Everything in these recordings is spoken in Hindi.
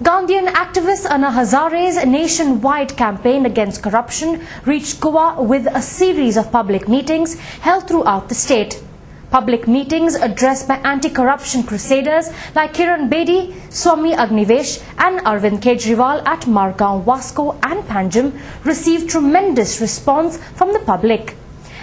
Gandhian activist Anna Hazare's nationwide campaign against corruption reached Goa with a series of public meetings held throughout the state. Public meetings addressed by anti-corruption crusaders like Kiran Bedi, Swami Agnivesh and Arvind Kejriwal at Margaon, Vasco and Panjim received tremendous response from the public.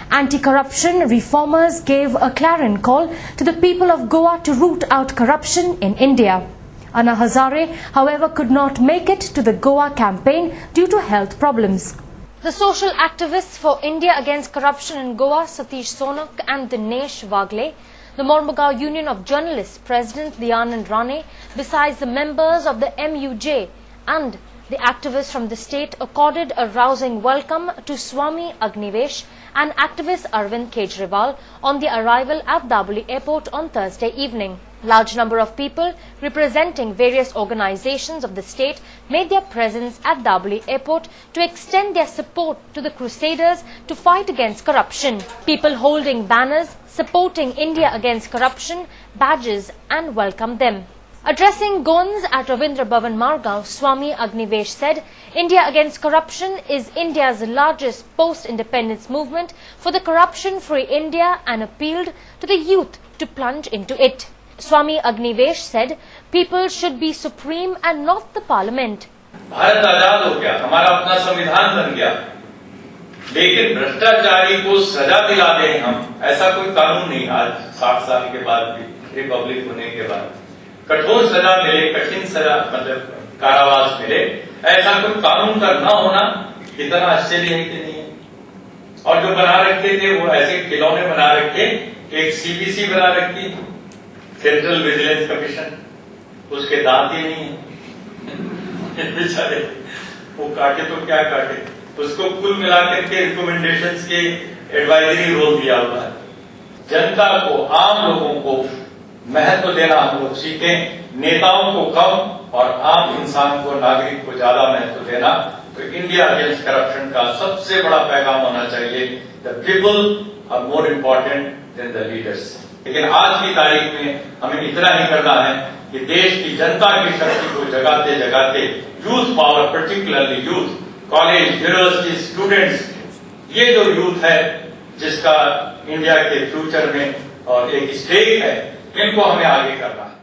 Anti-corruption reformers gave a clarion call to the people of Goa to root out corruption in India. Anna Hazare, however, could not make it to the Goa campaign due to health problems. The social activists for India against corruption in Goa, Satish Sonak and Dinesh Wagle, the Mormugao Union of Journalists President Lianand Rane, besides the members of the MUJ and the activists from the state accorded a rousing welcome to Swami Agnivesh and activist Arvind Kejriwal on their arrival at Daboli Airport on Thursday evening. Large number of people representing various organizations of the state made their presence at Daboli Airport to extend their support to the crusaders to fight against corruption. People holding banners supporting India against corruption, badges and welcomed them. Addressing Goans at Ravindra Bhavan Margaon, Swami Agnivesh said, India against corruption is India's largest post-independence movement for the corruption-free India and appealed to the youth to plunge into it. Swami Agnivesh said, people should be supreme and not the parliament. Bharat आजाद हो गया, हमारा अपना संविधान बन गया, लेकिन भ्रष्टाचारी को सजा दिला दें हम, ऐसा कोई कानून नहीं। आज 60 साल के बाद भी रिपब्लिक होने के बाद कठोर सजा मिले, कठिन सजा मतलब कारावास मिले, ऐसा कोई कानून का न होना इतना आश्चर्य है कि नहीं है। और जो बना रखे थे वो ऐसे खिलौने बना रखे, एक सीबीसी बना रखी, सेंट्रल विजिलेंस कमीशन, उसके दांत ही नहीं है बेचारे, वो काटे तो क्या काटे, उसको कुल मिलाकर के रिकमेंडेशंस के एडवाइजरी रोल दिया हुआ है। जनता को, आम लोगों को महत्व देना हम लोग सीखें, नेताओं को कम और आम इंसान को, नागरिक को ज्यादा महत्व देना। तो इंडिया अगेंस्ट करप्शन का सबसे बड़ा पैगाम होना चाहिए, the people are more important than the leaders. लेकिन आज की तारीख में हमें इतना ही करना है कि देश की जनता की शक्ति को जगाते जगाते youth power, particularly youth, college, university students, ये जो यूथ है जिसका इंडिया के फ्यूचर में और एक स्टेक है, इनको हमें आगे करना है।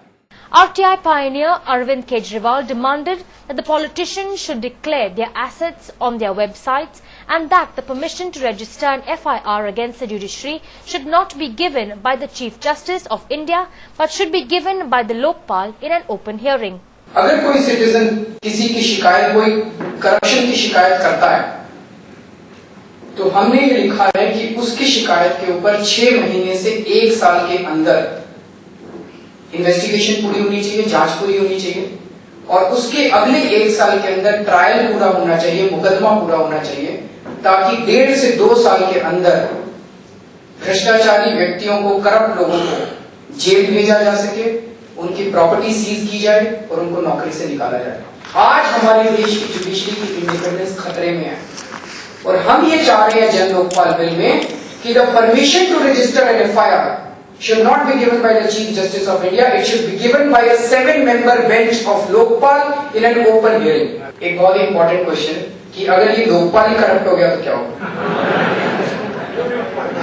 RTI pioneer Arvind Kejriwal demanded that the politicians should declare their assets on their websites and that the permission to register an FIR against the judiciary should not be given by the Chief Justice of India but should be given by the Lokpal in an open hearing. अगर कोई सिटीजन किसी की शिकायत, कोई करप्शन की शिकायत करता है, तो हमने ये लिखा है कि उसकी शिकायत के ऊपर 6 महीने से 1 साल के अंदर इन्वेस्टिगेशन पूरी होनी चाहिए, जांच पूरी होनी चाहिए और उसके अगले 1 साल के अंदर ट्रायल पूरा होना चाहिए, मुकदमा पूरा होना चाहिए, ताकि 1.5 से 2 साल के अंदर भ्रष्टाचारी व्यक्तियों को, करप्ट लोगों को जेल भेजा जा सके, उनकी प्रॉपर्टी सीज की जाए और उनको नौकरी से निकाला जाए। आज हमारे देश की जुडिशरी की इंडिपेंडेंस खतरे में है और हम ये चाह रहे हैं जन लोकपाल बिल में कि the permission to register an FIR should not be given by the Chief Justice of India. It should be given by a 7-member bench of Lokpal in an open hearing. एक बहुत ही important question है कि अगर ये लोकपाल ही करप्ट हो गया तो क्या होगा?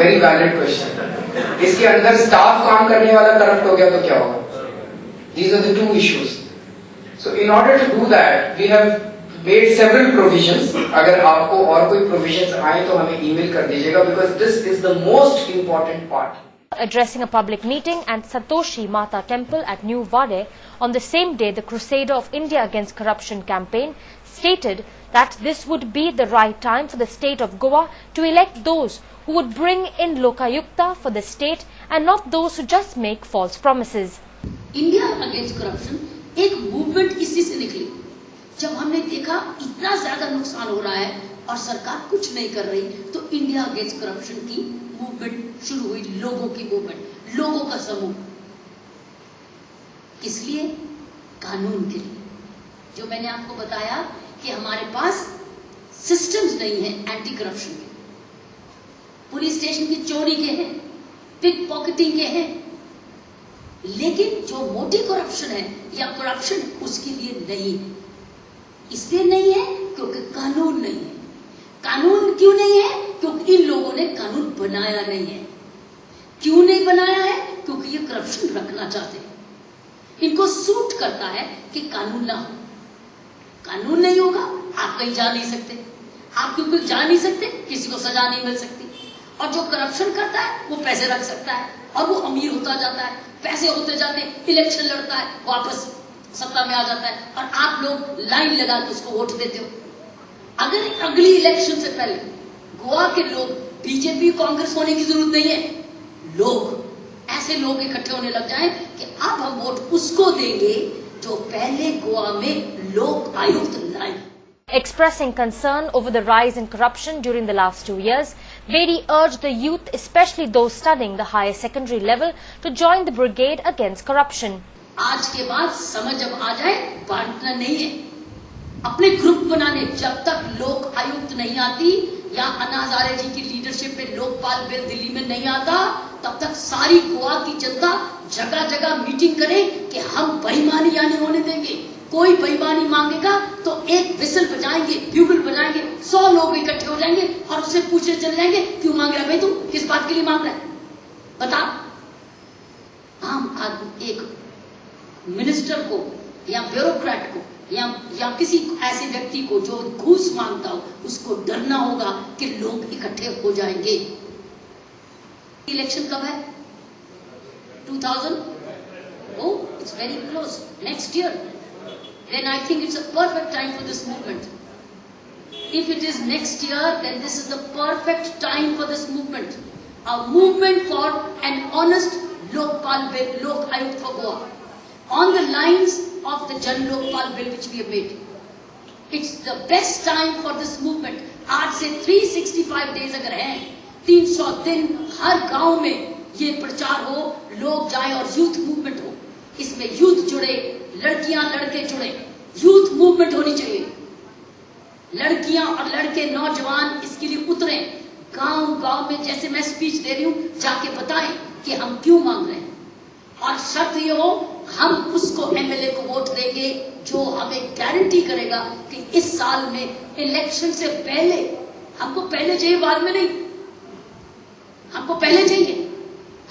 Very valid question. इसके अंदर स्टाफ काम करने वाला करप्ट हो गया तो क्या होगा? These are the two issues. So in order to do that, we have made several provisions. अगर आपको और कोई provisions आए तो हमें email कर दीजिएगा because this is the most important part. Addressing a public meeting at Satoshi Mata Temple at New Vade on the same day, the Crusader of India Against Corruption campaign stated that this would be the right time for the state of Goa to elect those who would bring in Lokayukta for the state and not those who just make false promises. India Against Corruption एक मूवमेंट इसी से निकली, जब हमने देखा इतना ज्यादा नुकसान हो रहा है और सरकार कुछ नहीं कर रही, तो इंडिया अगेंस्ट करप्शन की मूवमेंट शुरू हुई, लोगों की मूवमेंट, लोगों का समूह। किस लिए? कानून के लिए। जो मैंने आपको बताया कि हमारे पास सिस्टम्स नहीं है एंटी करप्शन के, पुलिस स्टेशन की चोरी के हैं, पिक पॉकेटिंग के हैं, लेकिन जो मोटी करप्शन है या करप्शन उसके लिए नहीं है। इसलिए नहीं है क्योंकि कानून नहीं है। कानून क्यों नहीं है? क्योंकि इन लोगों ने कानून बनाया नहीं है। क्यों नहीं बनाया है? क्योंकि ये करप्शन रखना चाहते हैं। इनको सूट करता है कि कानून ना हो। कानून नहीं होगा, आप कहीं जा नहीं सकते। आप क्योंकि जा नहीं सकते, किसी को सजा नहीं मिल सकती। और जो करप्शन करता है वो पैसे रख सकता है और वो अमीर होता जाता है, पैसे होते जाते, इलेक्शन लड़ता है, वापस सत्ता में आ जाता है और आप लोग लाइन लगा के उसको वोट देते हो। अगर अगली इलेक्शन से पहले गोवा के लोग, बीजेपी कांग्रेस होने की जरूरत नहीं है, लोग ऐसे लोग इकट्ठे होने लग जाएं कि अब हम वोट उसको देंगे जो पहले गोवा में लोक आयुक्त लाए। Expressing concern over the rise in corruption during the last 2 years, Bedi urged the youth, especially those studying the higher secondary level, to join the brigade against corruption. आज के बाद समझ अब आ जाए, बांटना नहीं है। अपने ग्रुप बनाने, जब तक लोक आयुक्त नहीं आती या अन्ना हजारे जी की लीडरशिप में लोकपाल बिल दिल्ली में नहीं आता, तब तक सारी गोवा की जनता जगह जगह मीटिंग करे कि हम बेईमानी नहीं होने देंगे। कोई बेईमानी मांगेगा तो एक विसल बजाएंगे, ब्यूगल बजाएंगे, 100 लोग इकट्ठे हो जाएंगे और उससे पूछने चल जाएंगे, क्यों मांग रहा है भाई, तू किस बात के लिए मांग रहा है, बता। आम आदमी एक मिनिस्टर को या ब्यूरोक्रेट को या किसी ऐसे व्यक्ति को जो घूस मांगता हो, उसको डरना होगा कि लोग इकट्ठे हो जाएंगे। इलेक्शन कब है? 2000? Oh, it's very close. Next year. Then I think it's a perfect time for this movement. If it is next year, then this is the perfect time for this movement. A movement for an honest Lokpal bill, Lok Ayukt for Goa, on the lines of the Jan Lokpal bill which we have made. It's the best time for this movement. आज से 365 days अगर हैं, 300 दिन हर गांव में ये प्रचार हो, लोग जाए और यूथ मूवमेंट हो। इसमें यूथ जुड़े, लड़कियां लड़के जुड़े, यूथ मूवमेंट होनी चाहिए। लड़कियां और लड़के नौजवान इसके लिए उतरे, गांव गांव में जैसे मैं स्पीच दे रही हूं, जाके बताएं कि हम क्यों मांग रहे हैं। और शर्त ये हो, हम उसको एमएलए को वोट देंगे जो हमें गारंटी करेगा कि इस साल में इलेक्शन से पहले, हमको पहले चाहिए बाद में नहीं, हमको पहले चाहिए,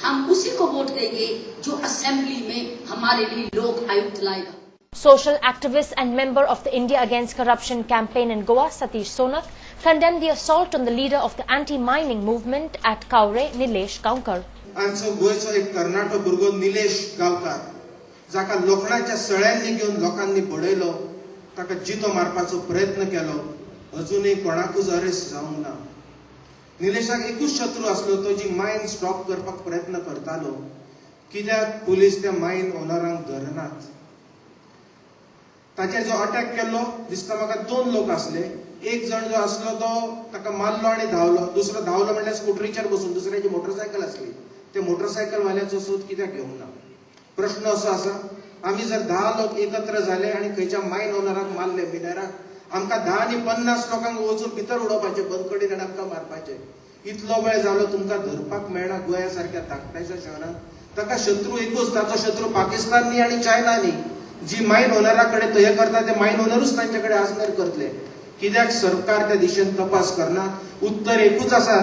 हम उसी को वोट देंगे जो असेंबली में हमारे लिए लोक आयुक्त लाएगा। Social activist and member of the India Against Corruption campaign in Goa, Satish Sonak, condemned the assault on the leader of the anti-mining movement at Kaure, Nilesh Gaonkar. आमचो गोयचो एक कर्नाटक भुरगो निलेश गांवकार, जाका लोखंडाच्या सळ्यांनी घेवन लोकांनी बडयलो, ताका जितो मारपाचो प्रयत्न केलो, अजूनही कोणाकूच अरेस्ट जावंक ना। निलेशाक एकूच शत्रू असलो, तो जी माइन स्टॉप करपाक प्रयत्न करतालो, कित्याक पुलीस त्या माइन ओनरांक धरनात। ताचेर जो अटॅक केल्लो दिसता म्हाका 2 लोक असले, एक जण जो असलो तो ताका मारलो आणि धावलो, दुसरो धावलो म्हणल्यार स्कूटरीचेर बसून, दुसऱ्याची मोटरसायकल असली, ते मोटरसायकल वाल्याचो सोद कित्याक घेवंक ना। प्रश्न असो आसा, आमी जर 10 लोक एकत्र जाले आणि खंयच्या माइन ओनराक मारले, मिनराक, आमकां 10 आनी 50 लोकांक वचून भितर उडोवपाचे, बंद कडेन आनी आमकां मारपाचे। इतलो वेळ जालो तुमकां धरपाक मेळना गोंया सारक्या धाकट्याच्या शहरांत। ताका शत्रू एकूच, ताचो शत्रू पाकिस्तान न्ही आनी चायना न्ही। जी माइन ओनरा कडेन तो हे करता, ते माइन ओनरूच तांचे कडेन आसल्यार करतले। कित्याक सरकार त्या दिशेन तपास करना? उत्तर एकूच आसा,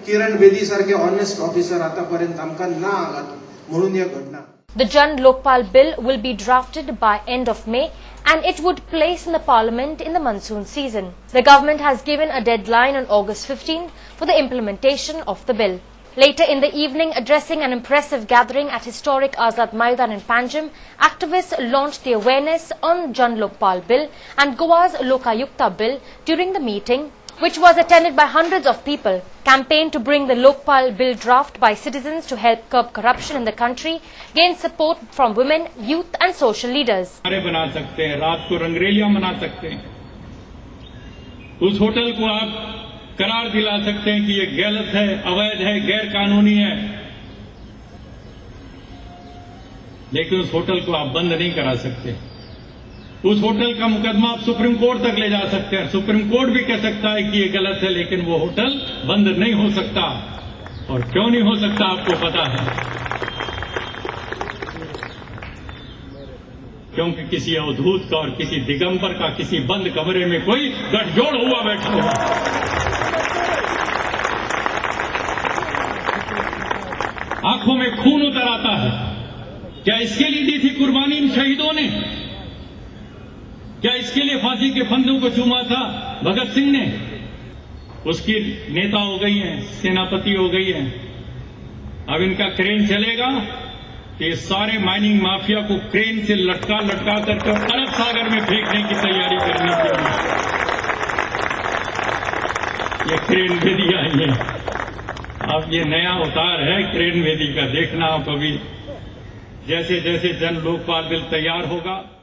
किरण बेदी सारखे ऑनेस्ट ऑफिसर आतापर्यंत आमकां ना हांगात, म्हणून ही घटना। The Jan Lokpal bill will be drafted by end of May and it would place in the parliament in the monsoon season. The government has given a deadline on August 15 for the implementation of the bill. Later in the evening, addressing an impressive gathering at historic Azad Maidan in Panjim, activists launched the awareness on Jan Lokpal bill and Goa's Lokayukta bill during the meeting, which was attended by hundreds of people. Campaign to bring the Lokpal bill draft by citizens to help curb corruption in the country gained support from women, youth and social leaders. बना सकते हैं, रात को रंगरेलियां मना सकते हैं, उस होटल को आप करार दिला सकते हैं कि ये गलत है, अवैध है, गैर कानूनी है, लेकिन उस होटल को आप बंद नहीं करा सकते। उस होटल का मुकदमा आप सुप्रीम कोर्ट तक ले जा सकते हैं, सुप्रीम कोर्ट भी कह सकता है कि ये गलत है, लेकिन वो होटल बंद नहीं हो सकता। और क्यों नहीं हो सकता आपको पता है। क्योंकि किसी अवधूत का और किसी दिगंबर का किसी बंद कमरे में कोई गठजोड़ हुआ बैठा हुआ। आंखों में खून उतर आता है। क्या इसके लिए दी थी कुर्बानी इन शहीदों ने? क्या इसके लिए फांसी के फंदों को चूमा था भगत सिंह ने? उसकी नेता हो गई हैं, सेनापति हो गई हैं। अब इनका क्रेन चलेगा कि ये सारे माइनिंग माफिया को क्रेन से लटका लटका कर अरब सागर में फेंकने की तैयारी करनी चाहिए। ये क्रेन वेदी आई है। अब ये नया अवतार है क्रेन वेदी का। देखना आप अभी जैसे जैसे जन लोकपाल बिल तैयार होगा।